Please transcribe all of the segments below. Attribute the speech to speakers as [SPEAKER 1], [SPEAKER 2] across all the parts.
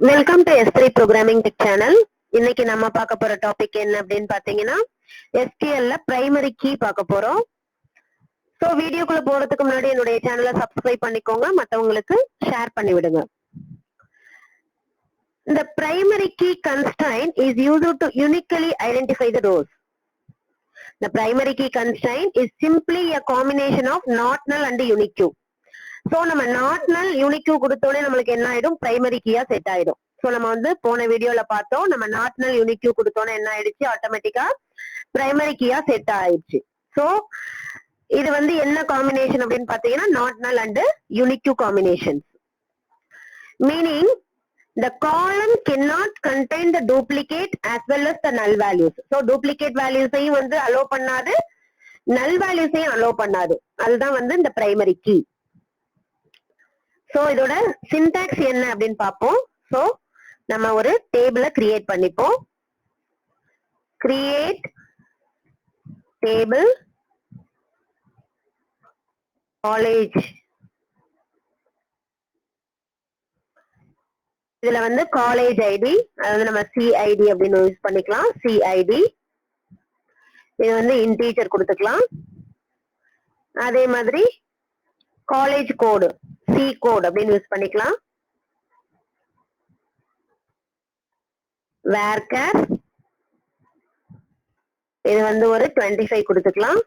[SPEAKER 1] Welcome to S3 programming tech channel. இன்னைக்கு நம்ம பார்க்க போற டாபிக் என்ன அப்படின்னு பாத்தீங்கன்னா SQL ல பிரைமரி கீ பார்க்க போறோம். சோ வீடியோக்குள்ள போறதுக்கு முன்னாடி என்னுடைய சேனலை சப்ஸ்கிரைப் பண்ணிக்கோங்க, மத்தவங்களுக்கு ஷேர் பண்ணி விடுங்க. The primary key constraint is used to uniquely identify the rows. The primary key constraint is simply a combination of not null and unique. So நம்ம நாட் நல் யூனிக் கொடுத்தோடனே நம்மளுக்கு என்ன ஆயிடும், பிரைமரி கீயா செட் ஆயிடும். சோ நம்ம வந்து போன வீடியோல பார்த்தோம், நம்ம நாட் நல் யூனிக் கொடுத்தோன்னே என்ன ஆயிடுச்சு, ஆட்டோமேட்டிக்கா பிரைமரி கீயா செட் ஆயிடுச்சு. சோ இது வந்து என்ன காம்பினேஷன் அப்படின்னு பாத்தீங்கன்னா நாட் நல் and unique combination. Meaning the column cannot contain the duplicate as well as the null values. So duplicate values ஐயும் வந்து allow பண்ணாது, null values ஐயும் allow பண்ணாது. அதுதான் வந்து இந்த பிரைமரி கீ. சோ இதோட சின்டாக்ஸ் என்ன அப்படின்னு பார்ப்போம். சோ நம்ம ஒரு டேபிள கிரியேட் பண்ணிப்போம். Create table college. இதுல வந்து காலேஜ் ஐடி, அதாவது நம்ம சிஐடி அப்படின்னு யூஸ் பண்ணிக்கலாம். சிஐடி இது வந்து இன்டீஜர் கொடுத்துக்கலாம். அதே மாதிரி காலேஜ் கோடு சி கோட் அப்படின்னு யூஸ் பண்ணிக்கலாம். வேர்கர் இது வந்து ஒரு 25 கொடுத்துக்கலாம்.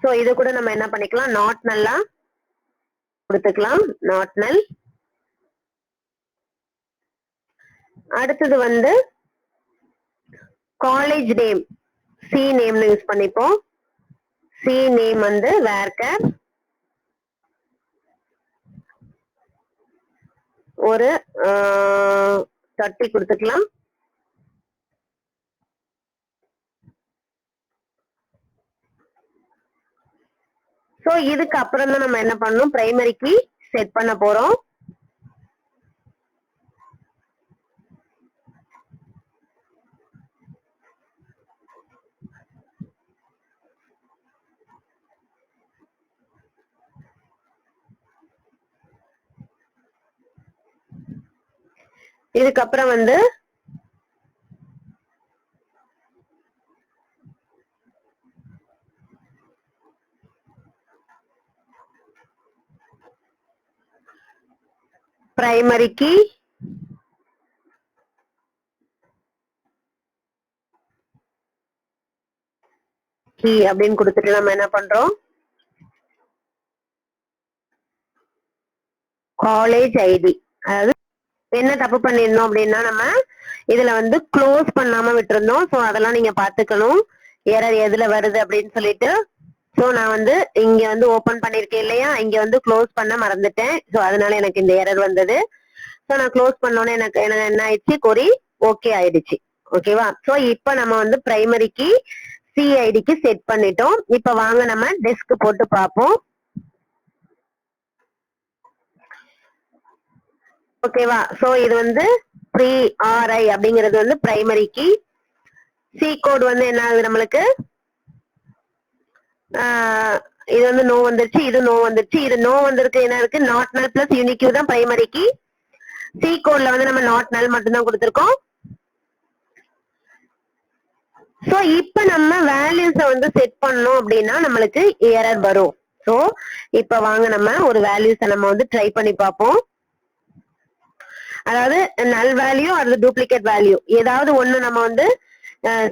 [SPEAKER 1] சோ இது கூட நம்ம என்ன பண்ணிக்கலாம், நாட் நல்லா கொடுத்துக்கலாம், நாட் நல். அடுத்தது வந்து காலேஜ் நேம் சி நேம்னு யூஸ் பண்ணிப்போம். சி நேம் வந்து வேர்கர் ஒரு 30 கொடுத்துக்கலாம். சோ இதுக்கு அப்புறம் தான் நம்ம என்ன பண்ணணும், பிரைமரிக்கு செட் பண்ண போறோம். இதுக்கப்புறம் வந்து பிரைமரி கீ கீ அப்படின்னு கொடுத்துட்டு நம்ம என்ன பண்றோம், காலேஜ் ஐடி. அதாவது என்ன தப்பு பண்ணிருந்தோம் அப்படின்னா, நம்ம இதுல வந்து க்ளோஸ் பண்ணாம விட்டுருந்தோம். சோ அதெல்லாம் நீங்க பாத்துக்கணும், எரர் எதுல வருது அப்படின்னு சொல்லிட்டு. சோ நான் வந்து இங்க வந்து ஓபன் பண்ணிருக்கேன் இல்லையா, இங்க வந்து க்ளோஸ் பண்ண மறந்துட்டேன். சோ அதனால எனக்கு இந்த எரர் வந்தது. சோ நான் க்ளோஸ் பண்ணோன்னே எனக்கு என்ன ஆயிடுச்சு, கொரி ஓகே ஆயிடுச்சு. ஓகேவா? சோ இப்ப நம்ம வந்து பிரைமரிக்கு சிஐடிக்கு செட் பண்ணிட்டோம். இப்ப வாங்க நம்ம டெஸ்க் போட்டு பார்ப்போம். ஓகேவா? சோ இது வந்து ப்ரீ ஆர்ஐ அப்படிங்கிறது வந்து பிரைமரி கீ. சி கோட் வந்து என்ன ஆகுது நம்மளுக்கு, இது வந்து நோ வந்துருச்சு, இது நோ வந்துருச்சு. இது நோ வந்திருக்கு, என்ன இருக்கு, நாட் நல் பிளஸ் யூனிக் தான் பிரைமரி கீ. சி கோட்ல வந்து நம்ம நாட் நல் மட்டும் தான் கொடுத்திருக்கோம். சோ இப்ப நம்ம வேல்யூஸ வந்து செட் பண்ணோம் அப்படின்னா நம்மளுக்கு எரர் வரும். சோ இப்ப வாங்க நம்ம ஒரு வேல்யூஸ நம்ம வந்து ட்ரை பண்ணி பார்ப்போம். அதாவது நல் வேல்யூ அல்லது டூப்ளிகேட் வேல்யூ ஏதாவது ஒண்ணு நம்ம வந்து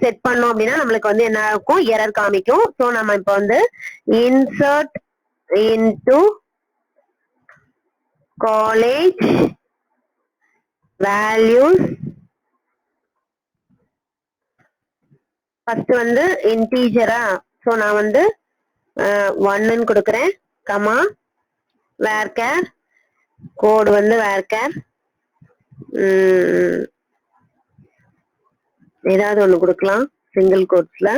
[SPEAKER 1] செட் பண்ணோம் அப்படின்னா நம்மளுக்கு வந்து என்ன இருக்கும், எரர் காமிக்கும். சோ நம்ம இப்ப வந்து insert into college values. First வந்து இன்டீஜரா, சோ நான் வந்து 1ன்னு கொடுக்கறேன், கமா வேர்கர் கோட் வந்து வேர்கர் ஏதாவது ஒண்ணு கொடுக்கலாம் சிங்கிள் கோட்ஸ்ல.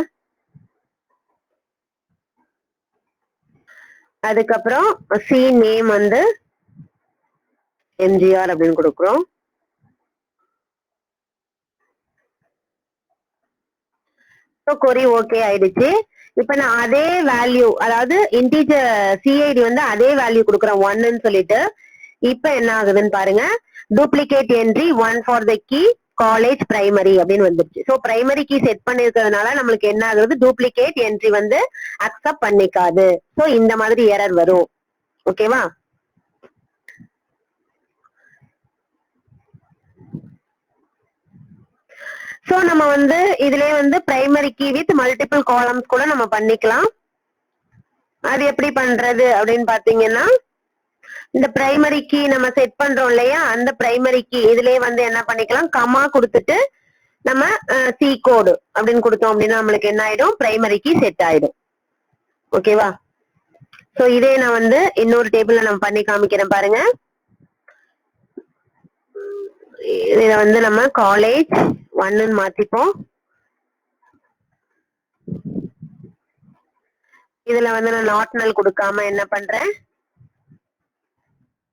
[SPEAKER 1] அதுக்கப்புறம் சி நேம் வந்து எம்ஜிஆர் அப்படின்னு கொடுக்குறோம். ஸோ கொரி ஓகே ஆயிடுச்சு. இப்ப நான் அதே வேல்யூ, அதாவது இன்டீஜர் சிஐடி வந்து அதே வேல்யூ கொடுக்குறேன் 1ன்னு சொல்லிட்டு. இப்ப என்ன ஆகுதுன்னு பாருங்க, duplicate entry 1 for the key college primary அப்படின்னு வந்துருச்சு. ஸோ பிரைமரி கீ செட் பண்ணிருக்கிறதுனால நம்மளுக்கு என்ன ஆகுது, டூப்ளிகேட் என்ட்ரி வந்து அக்செப்ட் பண்ணிக்காது. ஸோ இந்த மாதிரி எரர் வரும். ஓகேவா? சோ நம்ம வந்து இதுலயே வந்து primary key with multiple columns கூட நம்ம பண்ணிக்கலாம். அது எப்படி பண்றது அப்படின்னு பாத்தீங்கன்னா, இந்த பிரைமரி கீ நம்ம செட் பண்றோம் இல்லையா, அந்த பிரைமரி கீ இதுலயே வந்து என்ன பண்ணிக்கலாம், கமா கொடுத்துட்டு நம்ம சி கோடு அப்படின்னு கொடுத்தோம் அப்படின்னா நம்மளுக்கு என்ன ஆயிடும், பிரைமரி கீ செட் ஆயிடும். ஓகேவா? சோ இதே நான் வந்து இன்னொரு டேபிள்ல நம்ம பண்ணி காமிக்கிறேன் பாருங்க. இத வந்து நம்ம காலேஜ் 1ன்னு மாத்திப்போம். இதுல வந்து நான் நாட் நல் கொடுக்காம என்ன பண்றேன்,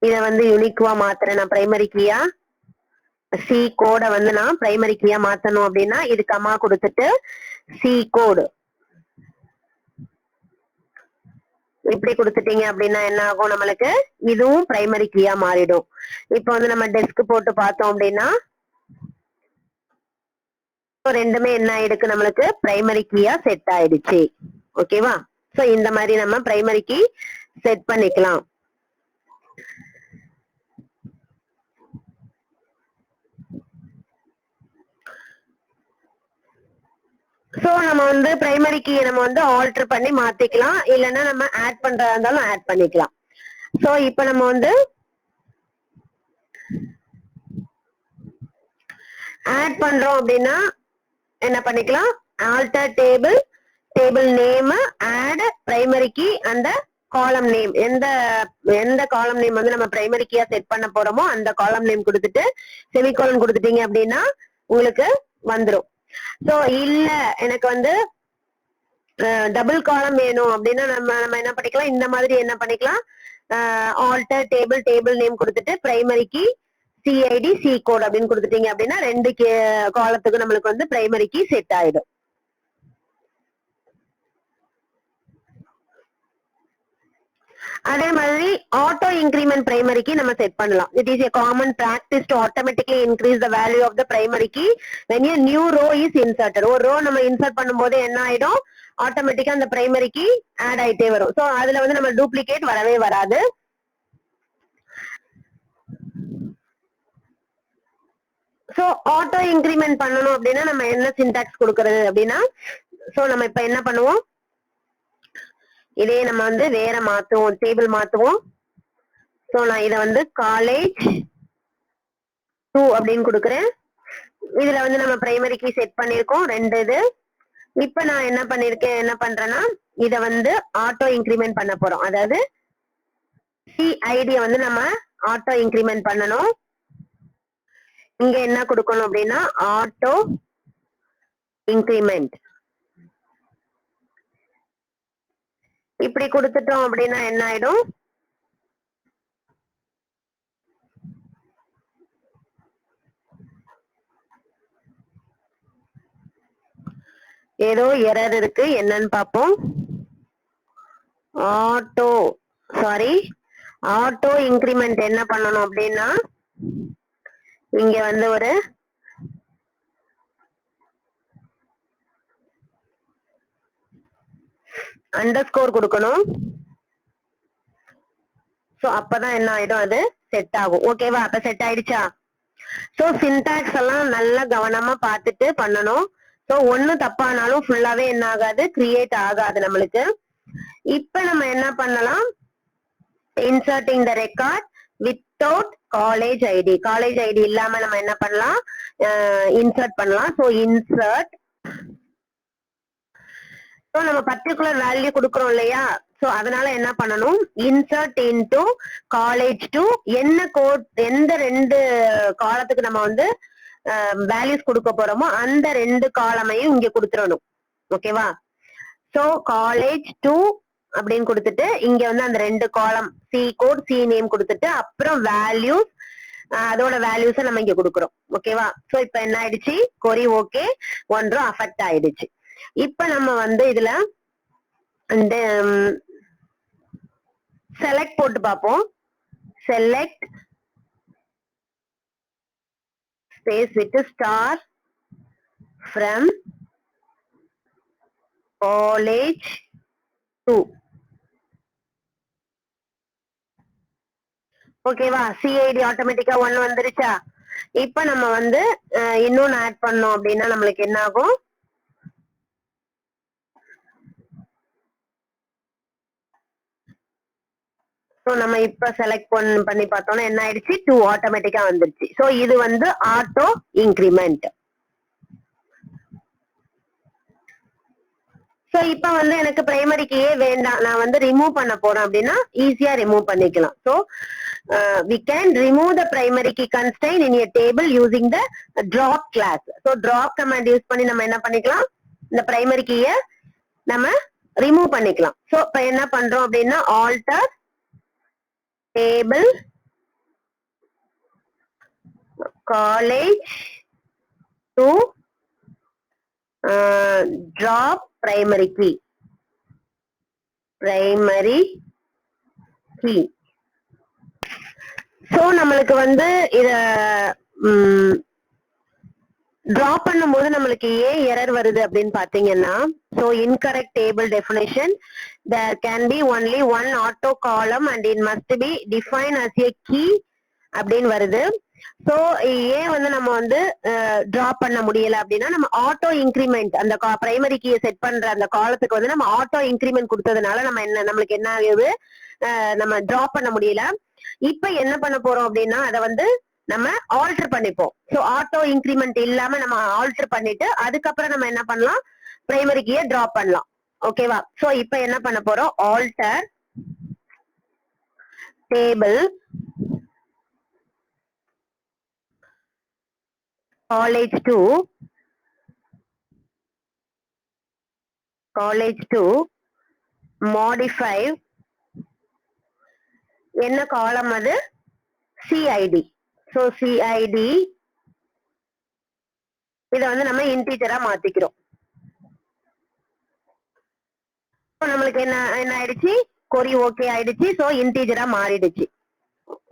[SPEAKER 1] இத வந்து யூனிக்வா மாத்துறேன். நான் பிரைமரி கீயா சி கோட வந்து நான் பிரைமரி கீயா மாத்தணும் அப்படின்னா இது கமா கொடுத்துட்டு சி கோடு இப்படி கொடுத்துட்டீங்க அப்படின்னா என்ன ஆகும், நம்மளுக்கு இதுவும் பிரைமரி கீயா மாறிடும். இப்ப வந்து நம்ம டெஸ்க் போட்டு பார்த்தோம் அப்படின்னா ரெண்டுமே என்ன ஆயிடுக்கு, நம்மளுக்கு பிரைமரி கீயா செட் ஆயிடுச்சு. ஓகேவா? சோ இந்த மாதிரி நம்ம பிரைமரி கீ செட் பண்ணிக்கலாம். சோ நம்ம வந்து பிரைமரி கீ நம்ம வந்து ஆல்டர் பண்ணி மாத்திக்கலாம், இல்லைன்னா நம்ம ஆட் பண்றதா இருந்தாலும் ஆட் பண்ணிக்கலாம். சோ இப்ப நம்ம வந்து ஆட் பண்றோம் அப்படின்னா என்ன பண்ணிக்கலாம், alter table, table name, add primary key அந்த காலம் நேம், எந்த எந்த காலம் நேம் வந்து நம்ம பிரைமரி கீயா செட் பண்ண போறோமோ அந்த காலம் நேம் கொடுத்துட்டு செமிகோலன் கொடுத்துட்டீங்க அப்படின்னா உங்களுக்கு வந்துரும். சோ இல்ல எனக்கு வந்து டபுள் காலம் வேணும் அப்படின்னா நம்ம நம்ம என்ன பண்ணிக்கலாம், இந்த மாதிரி என்ன பண்ணிக்கலாம், ஆல்டர் டேபிள், டேபிள் நேம் கொடுத்துட்டு primary key CID C code அப்படின்னு கொடுத்துட்டீங்க அப்படின்னா ரெண்டு காலத்துக்கு நம்மளுக்கு வந்து பிரைமரி கீ செட் ஆயிடும். அதே மாதிரி ஆட்டோ இன்கிரிமெண்ட் பிரைமரி கீ நம்ம செட் பண்ணலாம். It is a common practice to automatically increase the value of the primary key when a new row is inserted. ஒரு ரோ நம்ம இன்சர்ட் பண்ணும்போது என்ன ஆயிடும், ஆட்டோமேட்டிக்கா அந்த பிரைமரி கீ ஆட் ஆயிட்டே வரும். சோ அதுல வந்து நம்ம டூப்ளிகேட் வரவே வராது. சோ ஆட்டோ இன்கிரிமெண்ட் பண்ணணும் அப்படின்னா நம்ம என்ன சின்டாக்ஸ் கொடுக்கறது அப்படின்னா, சோ நம்ம இப்ப என்ன பண்ணுவோம், இதே நம்ம வந்து வேற மாத்துவோம், டேபிள் மாத்துவோம். சோ நான் இத வந்து காலேஜ் 2 அப்படின்னு கொடுக்குறேன். இதுல வந்து நம்ம பிரைமரி கீ செட் பண்ணிருக்கோம் ரெண்டு இது. இப்ப நான் என்ன பண்ணிருக்கேன், என்ன பண்றேன்னா இத வந்து ஆட்டோ இன்கிரிமெண்ட் பண்ண போறோம். அதாவது சிஐடிய வந்து நம்ம ஆட்டோ இன்கிரிமெண்ட் பண்ணணும். இங்க என்ன கொடுக்கணும் அப்படின்னா ஆட்டோ இன்கிரிமெண்ட் இப்படி கொடுத்துட்டோம் அப்படின்னா என்ன ஆயிடும், ஏதோ எரர் இருக்கு, என்னன்னு பாப்போம். ஆட்டோ ஆட்டோ இன்கிரிமெண்ட் என்ன பண்ணணும் அப்படின்னா இங்க வந்து ஒரு அண்டர்ஸ்கோர் கொடுக்கணும். சோ அப்பதான் என்ன ஆயிடும், அது செட் ஆகும். ஓகேவா? அப்ப செட் ஆயிடுச்சா? சோ சின்டாக்ஸ் எல்லாம் நல்லா கவனமா பார்த்துட்டு பண்ணணும். சோ ஒண்ணு தப்பானாலும் ஃபுல்லாவே என்ன ஆகாது, கிரியேட் ஆகாது நம்மளுக்கு. இப்ப நம்ம என்ன பண்ணலாம், inserting the record without college ID. College ID இல்லாம நம்ம என்ன பண்ணலாம், இன்சர்ட் பண்ணலாம். சோ இன்சர்ட், சோ நம்ம பர்டிகுலர் வேல்யூ கொடுக்கறோம் இல்லையா, சோ அதனால என்ன பண்ணணும், இன்சர்ட் இன்டு காலேஜ் டு என்ன கோட், எந்த ரெண்டு காலத்துக்கு நம்ம வந்து வேல்யூஸ் கொடுக்க போறோமோ அந்த ரெண்டு காலமையும் இங்க கொடுத்துடணும். ஓகேவா? சோ காலேஜ் 2 அப்படின்னு கொடுத்துட்டு இங்க வந்து அந்த ரெண்டு காலம் சி கோட் சி நேம் கொடுத்துட்டு அப்புறம் வேல்யூஸ், அதோட வேல்யூஸ நம்ம இங்க கொடுக்குறோம். ஓகேவா? சோ இப்ப என்ன ஆயிடுச்சு, கொரி ஓகே, ஒன்றும் அஃபெக்ட் ஆயிடுச்சு. இப்ப நம்ம வந்து இதுல இந்த செலக்ட் போட்டு பார்ப்போம். Select space with star from college 2. ஓகேவா? சிஐடி ஆட்டோமேட்டிக்கா 1 வந்துருச்சா? இப்ப நம்ம வந்து இன்னொன்னு ஆட் பண்ணோம் அப்படின்னா நம்மளுக்கு என்ன ஆகும்? சோ நம்ம இப்ப செலக்ட் பண்ணி பார்த்தோம்னா என்ன ஆயிடுச்சு? 2 ஆட்டோமேட்டிக்கா வந்துருச்சு. சோ இது வந்து ஆட்டோ இன்கிரிமெண்ட். சோ இப்ப வந்து எனக்கு பிரைமரி கீயே வேண்டாம், நான் வந்து ரிமூவ் பண்ண போறேன் அப்படின்னா ஈஸியா ரிமூவ் பண்ணிக்கலாம். So we can remove the primary key constraint in a table using the drop class. So drop command use பண்ணி நம்ம என்ன பண்ணிக்கலாம்? இந்த பிரைமரி கீய நம்ம ரிமூவ் பண்ணிக்கலாம். சோ இப்ப என்ன பண்றோம் அப்படின்னா alter table college to drop primary key. So நம்மளுக்கு வந்து இத டிராப் பண்ணும்போது நம்மளுக்கு ஏன் எரர் வருது அப்படின்னு பாத்தீங்கன்னா, so incorrect table definition, there can be only one auto column and it must be defined as a key அப்படின்னு வருது. சோ ஏன் வந்து நம்ம வந்து டிராப் பண்ண முடியல அப்படின்னா, நம்ம ஆட்டோ இன்கிரிமெண்ட் அந்த பிரைமரி கீயை செட் பண்ற அந்த காலத்துக்கு வந்து நம்ம ஆட்டோ இன்கிரிமெண்ட் கொடுத்ததுனால நம்ம நம்மளுக்கு என்ன ஆகுது, நம்ம டிராப் பண்ண முடியல. இப்ப என்ன பண்ண போறோம் அப்படின்னா அதை வந்து நம்ம ஆல்டர் பண்ணிப்போம். சோ ஆட்டோ இன்கிரிமெண்ட் இல்லாம நம்ம ஆல்டர் பண்ணிட்டு அதுக்கப்புறம் நம்ம என்ன பண்ணலாம், பிரைமரி கீயை டிராப் பண்ணலாம். ஓகேவா? சோ இப்ப என்ன பண்ண போறோம், alter table college to modify என்ன காலம் அது, CID. சோ CID இத வந்து நம்ம இன்டிஜரா மாத்திக்கிறோம். நம்மளுக்கு என்ன ஆயிடுச்சு, கொரி ஓகே ஆயிடுச்சு. சோ இன்டிஜரா மாறிடுச்சு.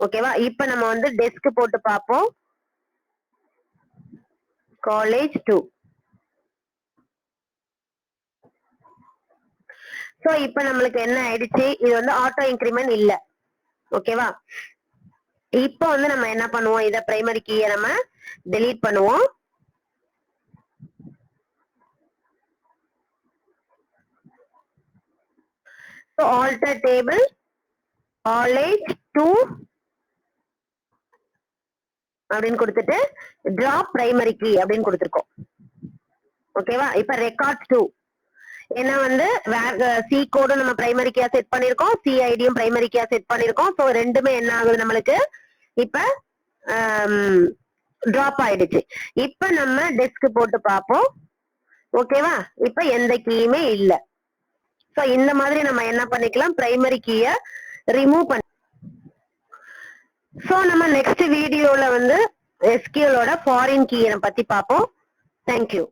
[SPEAKER 1] ஓகேவா? இப்ப நம்ம வந்து டெஸ்க் போட்டு பார்ப்போம். college 2. சோ இப்ப நம்மளுக்கு என்ன ஆயிடுச்சு, இது வந்து ஆட்டோ இன்கிரிமெண்ட் இல்ல. ஓகேவா? இப்ப வந்து நம்ம என்ன பண்ணுவோம், இத பிரைமரி கீயை நம்ம டெலீட் பண்ணுவோம். So alter table college 2 அப்படின்னு கொடுத்துட்டு drop primary key அப்படின்னு கொடுத்திருக்கோம். ஓகேவா? இப்ப records 2 ஏன்னா வந்து சி கோடும் நம்ம பிரைமரி கீயா செட் பண்ணிருக்கோம், சிஐடியும் பிரைமரி கீயா செட் பண்ணிருக்கோம். சோ ரெண்டுமே என்ன ஆகுது நம்மளுக்கு இப்ப டிராப் ஆயிடுச்சு. இப்ப நம்ம டெஸ்க் போட்டு பார்ப்போம். ஓகேவா? இப்ப எந்த கீயுமே இல்ல. சோ இந்த மாதிரி நம்ம என்ன பண்ணிக்கலாம், பிரைமரி கீய ரிமூவ் பண்ண. சோ நம்ம நெக்ஸ்ட் வீடியோல வந்து SQL ஓட ஃபாரின் கீயை பத்தி பார்ப்போம். தேங்க்யூ.